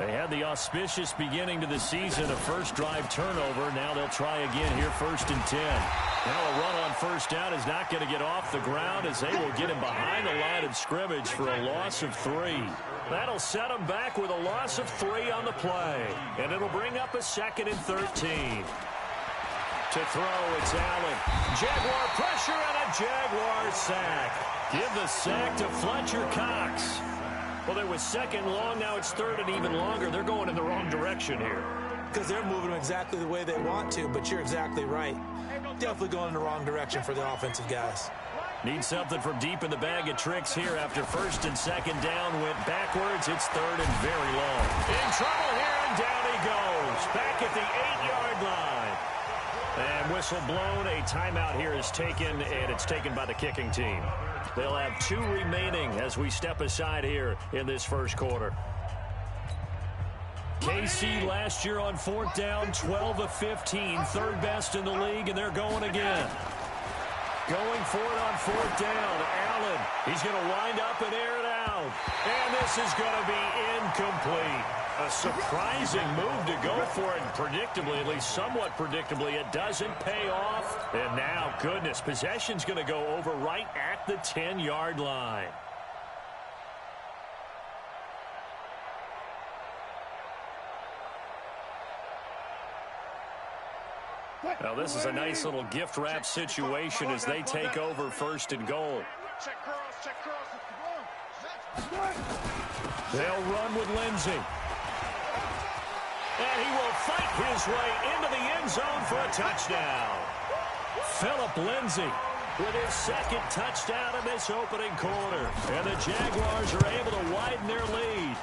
They had the auspicious beginning to the season, a first drive turnover. Now they'll try again here, 1st and 10. Now a run on first down is not going to get off the ground as they will get him behind the line of scrimmage for a loss of 3. That'll set them back with a loss of 3 on the play. And it'll bring up a 2nd and 13. To throw, it's Allen. Jaguar pressure and a Jaguar sack. Give the sack to Fletcher Cox. Well, there was 2nd long, now it's 3rd and even longer. They're going in the wrong direction here. Because they're moving them exactly the way they want to, but you're exactly right. Definitely going in the wrong direction for the offensive guys. Need something from deep in the bag of tricks here after 1st and 2nd down. Went backwards. It's 3rd and very long. In trouble here, and down he goes. Back at the 8-yard line. And whistle blown. A timeout here is taken, and it's taken by the kicking team. They'll have 2 remaining as we step aside here in this first quarter. KC last year on 4th down, 12 of 15, 3rd best in the league, and they're going again. Going for it on 4th down. Allen, he's going to wind up and air it out. And this is going to be incomplete. A surprising move to go for it, and predictably, at least somewhat predictably, it doesn't pay off. And now, goodness, possession's going to go over right at the 10-yard line. Now, this is a nice little gift wrap situation as they take over 1st and goal. They'll run with Lindsey. And he will fight his way into the end zone for a touchdown. Phillip Lindsey with his 2nd touchdown in this opening quarter. And the Jaguars are able to widen their lead.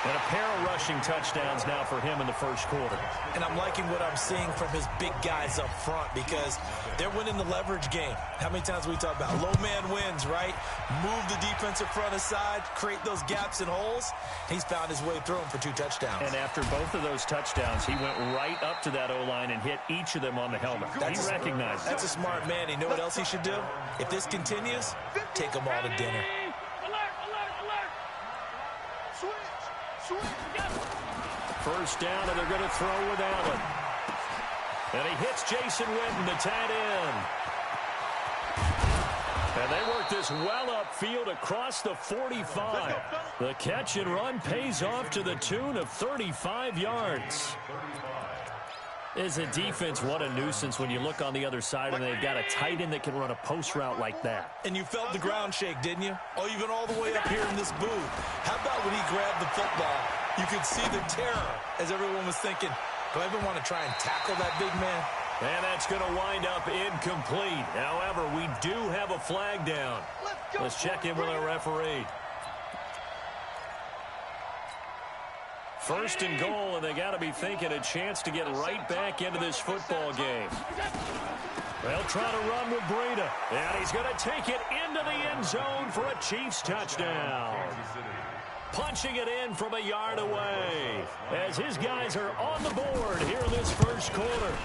And a pair of rushing touchdowns now for him in the first quarter. And I'm liking what I'm seeing from his big guys up front because they're winning the leverage game. How many times we talk about low man wins, right? Move the defensive front aside, create those gaps and holes. He's found his way through them for 2 touchdowns. And after both of those touchdowns, he went right up to that O-line and hit each of them on the helmet. He recognized it. That's a smart man. You know what else he should do? If this continues, take them all to dinner. First down, and they're going to throw with Allen. And he hits Jason Witten, the tight end. And they work this well upfield across the 45. The catch and run pays off to the tune of 35 yards. As a defense, what a nuisance when you look on the other side and they've got a tight end that can run a post route like that. And you felt the ground shake, didn't you? Oh, even all the way up here in this booth. How about when he grabbed the football? You could see the terror as everyone was thinking, do I even want to try and tackle that big man? And that's going to wind up incomplete. However, we do have a flag down. Let's check in with our referee. 1st and goal, and they got to be thinking a chance to get right back into this football game. They'll try to run with Breida, and he's going to take it into the end zone for a Chiefs touchdown. Punching it in from a yard away as his guys are on the board here in this first quarter.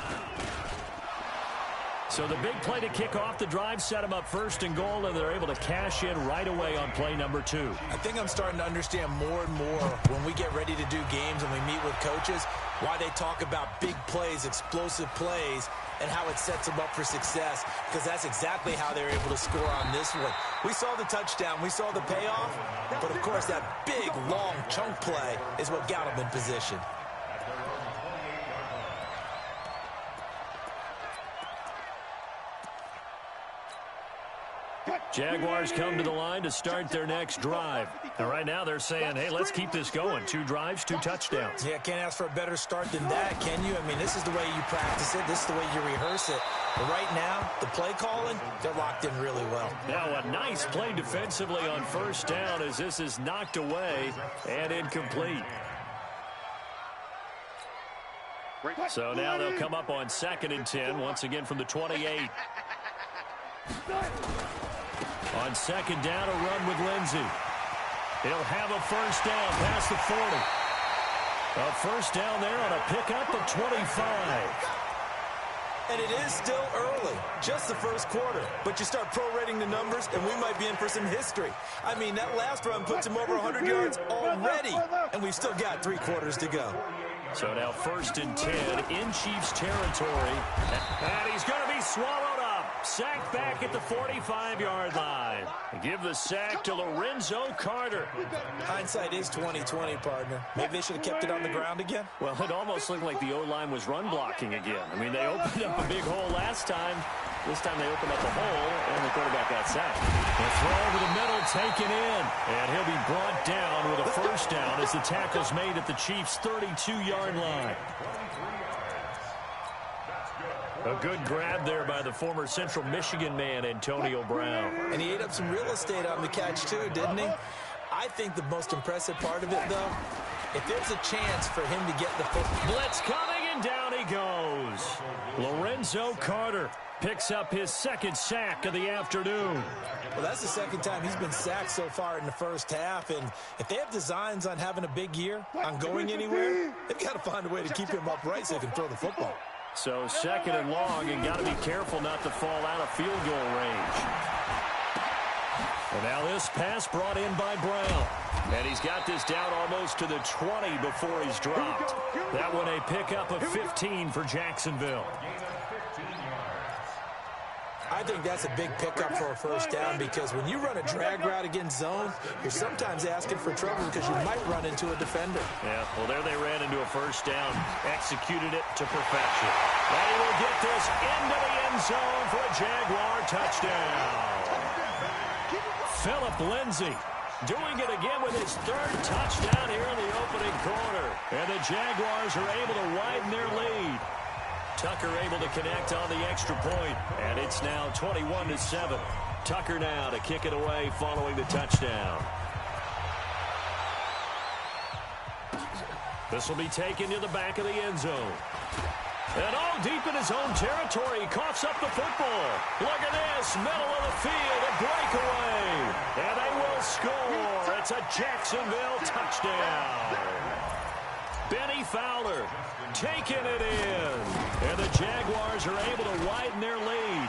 So the big play to kick off the drive set them up 1st and goal, and they're able to cash in right away on play number 2. I think I'm starting to understand more and more when we get ready to do games and we meet with coaches why they talk about big plays, explosive plays, and how it sets them up for success, because that's exactly how they're able to score on this one. We saw the touchdown, we saw the payoff, but of course that big, long chunk play is what got them in position. Jaguars come to the line to start their next drive. And right now they're saying, hey, let's keep this going. 2 drives, 2 touchdowns. Yeah, can't ask for a better start than that, can you? I mean, this is the way you practice it. This is the way you rehearse it. But right now, the play calling, they're locked in really well. Now a nice play defensively on 1st down as this is knocked away and incomplete. So now they'll come up on 2nd and 10, once again from the 28. On 2nd down, a run with Lindsey. He'll have a first down past the 40. A first down there on a pickup of 25. And it is still early, just the first quarter. But you start prorating the numbers, and we might be in for some history. I mean, that last run puts him over 100 yards already, and we've still got 3 quarters to go. So now 1st and 10 in Chiefs territory. And he's going to be swallowed up. Sacked back at the 45-yard line. Give the sack to Lorenzo Carter. Hindsight is 20/20, partner. Maybe they should have kept it on the ground again. Well, it almost looked like the O-line was run blocking again. I mean, they opened up a big hole last time. This time they opened up a hole, and the quarterback got sacked. The throw over the middle taken in, and he'll be brought down with a first down as the tackle's made at the Chiefs' 32-yard line. A good grab there by the former Central Michigan man, Antonio Brown. And he ate up some real estate on the catch, too, didn't he? I think the most impressive part of it, though, if there's a chance for him to get the football. Blitz coming, and down he goes. Lorenzo Carter picks up his 2nd sack of the afternoon. Well, that's the 2nd time he's been sacked so far in the first half. And if they have designs on having a big year, on going anywhere, they've got to find a way to keep him upright so he can throw the football. So 2nd and long, and got to be careful not to fall out of field goal range. And now this pass brought in by Brown. And he's got this down almost to the 20 before he's dropped. That one a pickup of 15 for Jacksonville. I think that's a big pickup for a first down because when you run a drag route against zone, you're sometimes asking for trouble because you might run into a defender. Yeah, well, there they ran into a first down, executed it to perfection. And he will get this into the end zone for a Jaguar touchdown. Philip Lindsay doing it again with his 3rd touchdown here in the opening quarter. And the Jaguars are able to widen their lead. Tucker able to connect on the extra point, and it's now 21-7. Tucker now to kick it away following the touchdown. This will be taken to the back of the end zone. And all deep in his own territory, he coughs up the football. Look at this, middle of the field, a breakaway. And they will score. It's a Jacksonville touchdown. Benny Fowler taking it in. And the Jaguars are able to widen their lead.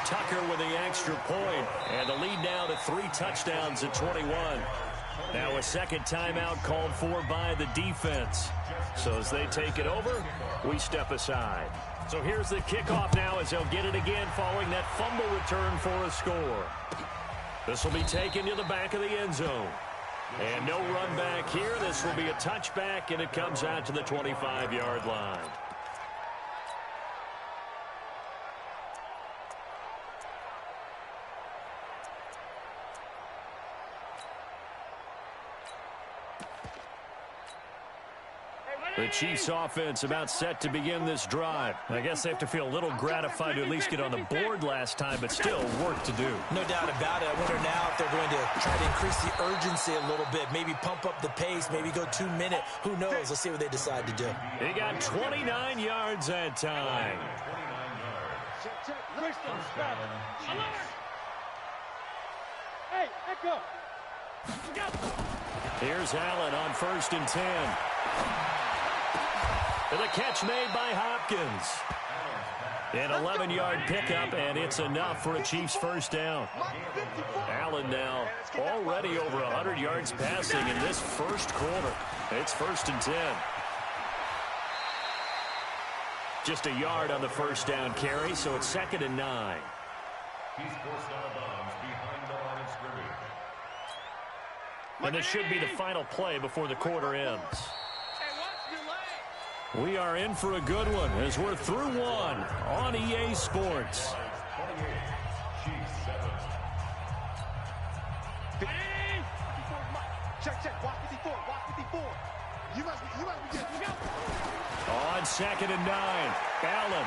Tucker with the extra point. And the lead now to 3 touchdowns at 21. Now a 2nd timeout called for by the defense. So as they take it over, we step aside. So here's the kickoff now as they'll get it again following that fumble return for a score. This will be taken to the back of the end zone. And no run back here. This will be a touchback, and it comes out to the 25-yard line. The Chiefs offense about set to begin this drive. I guess they have to feel a little gratified to at least get on the board last time, but still work to do. No doubt about it. I wonder now if they're going to try to increase the urgency a little bit, maybe pump up the pace, maybe go 2-minute. Who knows? Let's see what they decide to do. He got 29 yards that time. Hey, echo. Here's Allen on 1st and 10. And the catch made by Hopkins. An 11-yard pickup, and it's enough for a Chiefs first down. Allen now already over 100 yards passing in this first quarter. It's 1st and 10. Just a yard on the first down carry, so it's 2nd and 9. He's forced out of bounds behind the line of scrimmage. And this should be the final play before the quarter ends. We are in for a good one as we're through one on EA Sports. Check. Watch 54. You must be good. On 2nd and 9, Allen.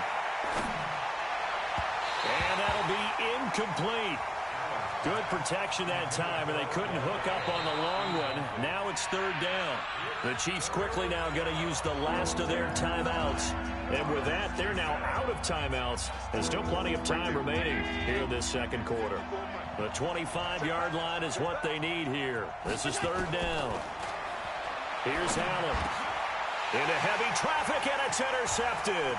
And that'll be incomplete. Good protection that time, and they couldn't hook up on the long one. Now it's 3rd down. The Chiefs quickly now going to use the last of their timeouts. And with that, they're now out of timeouts. There's still plenty of time remaining here in this 2nd quarter. The 25-yard line is what they need here. This is 3rd down. Here's Allen. Into heavy traffic, and it's intercepted.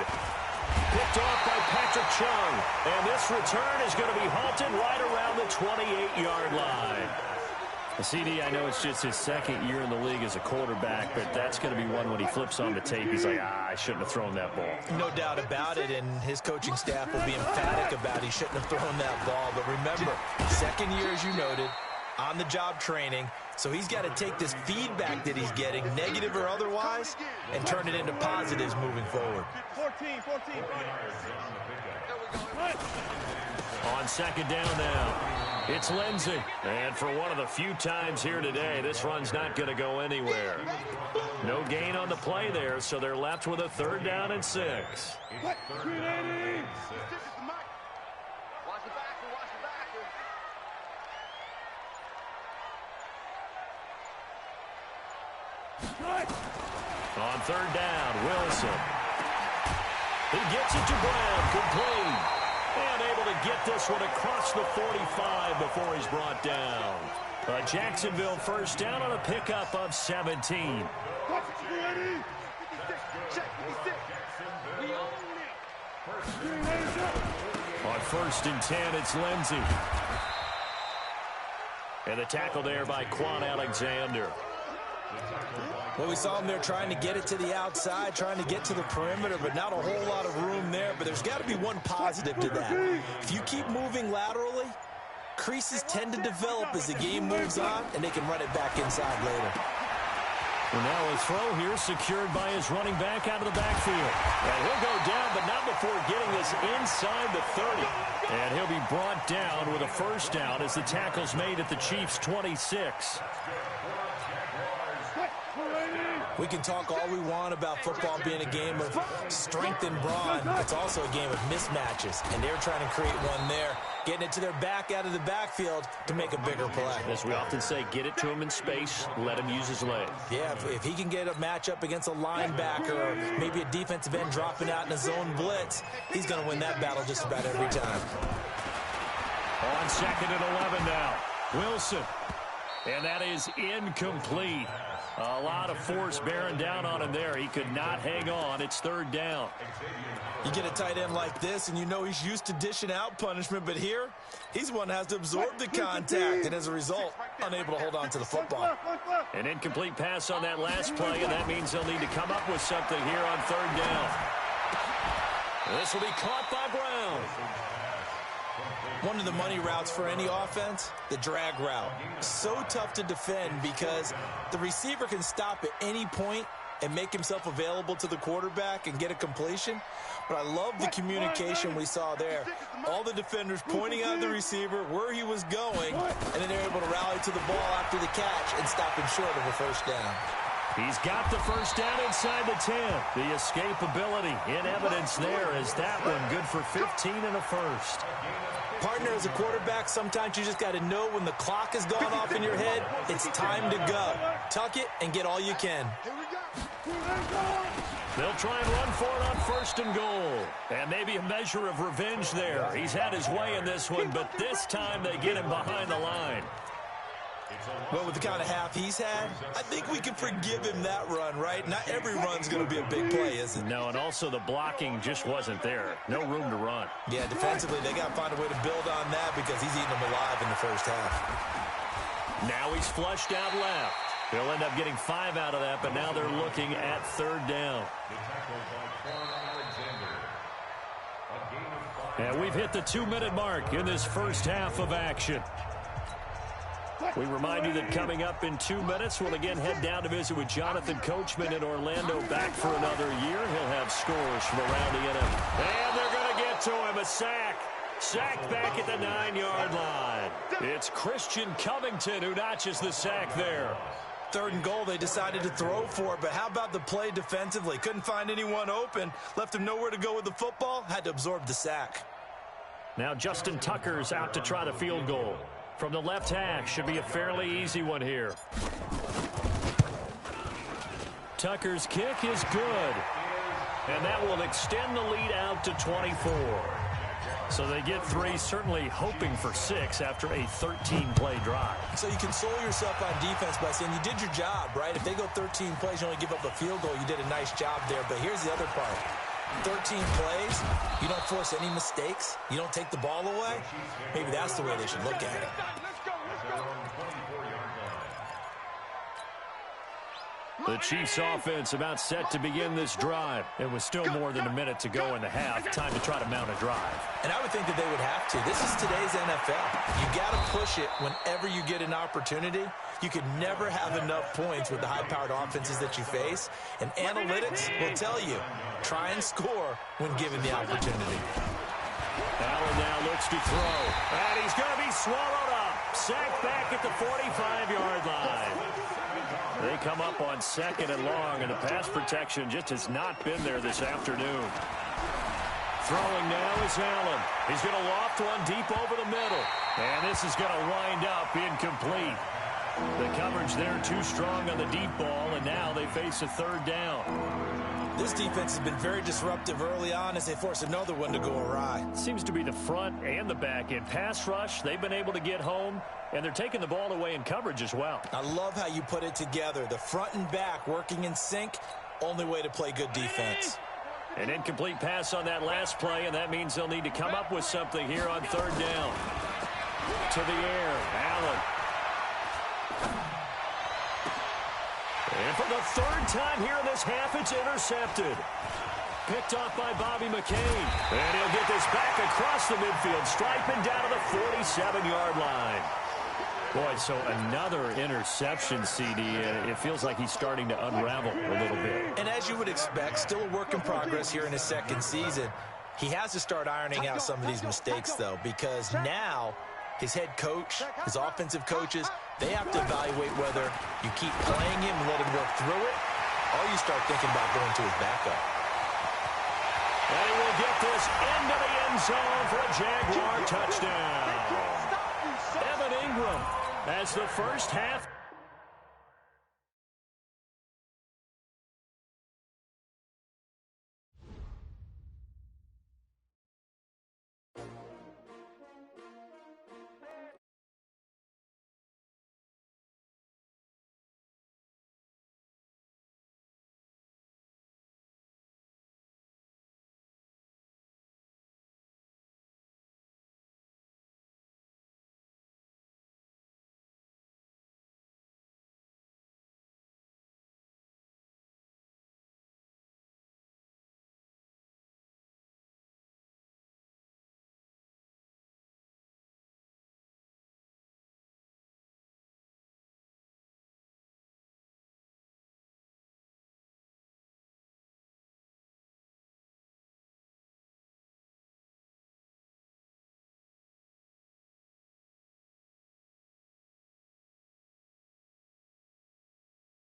Picked off by Patrick Chung. And this return is going to be halted right around the 28-yard line. CD, I know it's just his second year in the league as a quarterback, but that's going to be one when he flips on the tape. He's like, I shouldn't have thrown that ball. No doubt about it, and his coaching staff will be emphatic about he shouldn't have thrown that ball. But remember, second year, as you noted, on-the-job training, so he's got to take this feedback that he's getting, negative or otherwise, and turn it into positives moving forward. 14. On second down now, it's Lindsey. And for one of the few times here today, this run's not going to go anywhere. No gain on the play there, so they're left with a 3rd down and 6. Watch the backer. On 3rd down, Wilson. He gets it to Brown, complete. And able to get this one across the 45 before he's brought down. A Jacksonville 1st down on a pickup of 17. On 1st and 10, it's Lindsey. And the tackle there by Quan Alexander. Well, we saw him there trying to get it to the outside, trying to get to the perimeter, but not a whole lot of room there. But there's got to be one positive to that. If you keep moving laterally, creases tend to develop as the game moves on, and they can run it back inside later. Well, now a throw here secured by his running back out of the backfield. And he'll go down, but not before getting this inside the 30. And he'll be brought down with a 1st down as the tackle's made at the Chiefs' 26. We can talk all we want about football being a game of strength and brawn. It's also a game of mismatches, and they're trying to create one there, getting it to their back out of the backfield to make a bigger play. As we often say, get it to him in space, let him use his leg. Yeah, if he can get a matchup against a linebacker or maybe a defensive end dropping out in a zone blitz, he's going to win that battle just about every time. On 2nd and 11 now, Wilson. And that is incomplete. A lot of force bearing down on him there. He could not hang on. It's 3rd down. You get a tight end like this, and you know he's used to dishing out punishment, but here, he's one that has to absorb the contact, and as a result, unable to hold on to the football. An incomplete pass on that last play, and that means they'll need to come up with something here on 3rd down. This will be caught by Brown. One of the money routes for any offense, the drag route. So tough to defend because the receiver can stop at any point and make himself available to the quarterback and get a completion. But I love the communication we saw there. All the defenders pointing out the receiver, where he was going, and then they're able to rally to the ball after the catch and stop him short of a 1st down. He's got the 1st down inside the 10. The escapability in evidence there is that one good for 15 and a 1st. Partner, as a quarterback, sometimes you just got to know when the clock has gone off in your head, it's time to go. Tuck it and get all you can. They'll try and run for it on 1st and goal. And maybe a measure of revenge there. He's had his way in this one, but this time they get him behind the line. Well, with the kind of half he's had, I think we can forgive him that run, right? Not every run's going to be a big play, is it? No, and also the blocking just wasn't there. No room to run. Yeah, defensively, they got to find a way to build on that because he's eating them alive in the 1st half. Now he's flushed out left. They'll end up getting 5 out of that, but now they're looking at 3rd down. And we've hit the 2-minute mark in this 1st half of action. We remind you that coming up in 2 minutes, we'll again head down to visit with Jonathan Coachman in Orlando, back for another year. He'll have scores from around the NFL. And they're going to get to him, a sack. Sacked back at the 9-yard line. It's Christian Covington who notches the sack there. 3rd and goal, they decided to throw for it, but how about the play defensively? Couldn't find anyone open, left him nowhere to go with the football, had to absorb the sack. Now Justin Tucker's out to try the field goal. From the left hash, should be a fairly easy one here. Tucker's kick is good. And that will extend the lead out to 24. So they get 3, certainly hoping for 6 after a 13-play drive. So you console yourself on defense by saying you did your job, right? If they go 13 plays, you only give up a field goal, you did a nice job there. But here's the other part. 13 plays, you don't force any mistakes, you don't take the ball away. Maybe that's the way they should look at it. The Chiefs offense about set to begin this drive. It was still more than a minute to go in the half. Time to try to mount a drive. And I would think that they would have to. This is today's NFL. You got to push it whenever you get an opportunity. You can never have enough points with the high-powered offenses that you face. And analytics will tell you, try and score when given the opportunity. Allen now looks to throw. And he's going to be swallowed up. Sacked back at the 45-yard line. They come up on 2nd and long, and the pass protection just has not been there this afternoon. Throwing now is Allen. He's going to loft one deep over the middle. And this is going to wind up incomplete. The coverage there too strong on the deep ball, and now they face a 3rd down. This defense has been very disruptive early on as they force another one to go awry. Seems to be the front and the back end. Pass rush, they've been able to get home, and they're taking the ball away in coverage as well. I love how you put it together. The front and back working in sync, only way to play good defense. An incomplete pass on that last play, and that means they'll need to come up with something here on 3rd down. To the air, Allen. And for the 3rd time here in this half, it's intercepted. Picked off by Bobby McCain. And he'll get this back across the midfield, striping down to the 47-yard line. Boy, so another interception, CD, and it feels like he's starting to unravel a little bit. And as you would expect, still a work in progress here in his 2nd season. He has to start ironing out some of these mistakes, though, because now his head coach, his offensive coaches, they have to evaluate whether you keep playing him and let him work through it, or you start thinking about going to his backup. And he will get this into the end zone for a Jaguar touchdown. Evan Ingram as the first half